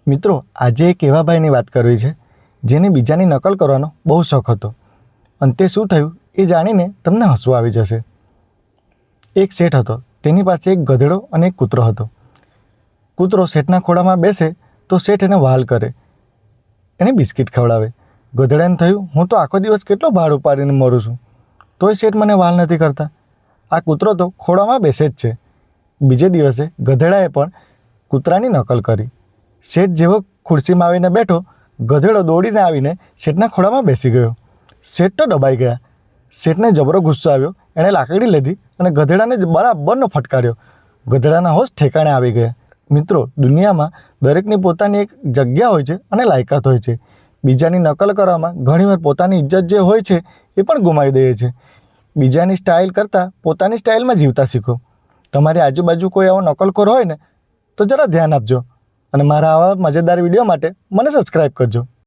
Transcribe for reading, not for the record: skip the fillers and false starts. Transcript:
મિત્રો, આજે એક એવા ભાઈની વાત કરવી છે જેને બીજાની નકલ કરવાનો બહુ શોખ હતો. અંતે શું થયું એ જાણીને તમને હસવું આવી જશે. એક શેઠ હતો. તેની પાસે એક ગધેડો અને એક કૂતરો હતો. કૂતરો શેઠના ખોળામાં બેસે તો શેઠ એને વહાલ કરે, એને બિસ્કિટ ખવડાવે. ગધેડાને થયું, હું તો આખો દિવસ કેટલો ભાર ઉપાડીને મરું છું, તોય શેઠ મને વહાલ નથી કરતા. આ કૂતરો તો ખોળામાં બેસે જ છે. બીજે દિવસે ગધેડાએ પણ કૂતરાની નકલ કરી. શેઠ જેવો ખુરશીમાં આવીને બેઠો, ગધેડો દોડીને આવીને શેઠના ખોળામાં બેસી ગયો. શેઠ તો દબાઈ ગયા. શેઠને જબરો ગુસ્સો આવ્યો. એણે લાકડી લીધી અને ગધેડાને બરાબરનો ફટકાર્યો. ગધેડાના હોશ ઠેકાણે આવી ગયા. મિત્રો, દુનિયામાં દરેકની પોતાની એક જગ્યા હોય છે અને લાયકાત હોય છે. બીજાની નકલ કરવામાં ઘણીવાર પોતાની ઇજ્જત જે હોય છે એ પણ ગુમાવી દઈએ છીએ. બીજાની સ્ટાઇલ કરતાં પોતાની સ્ટાઇલમાં જીવતા શીખો. તમારી આજુબાજુ કોઈ આવો નકલખોર હોય ને તો જરા ધ્યાન આપજો. અને મારા આવા મજેદાર વિડીયો માટે મને સબસ્ક્રાઈબ કરજો.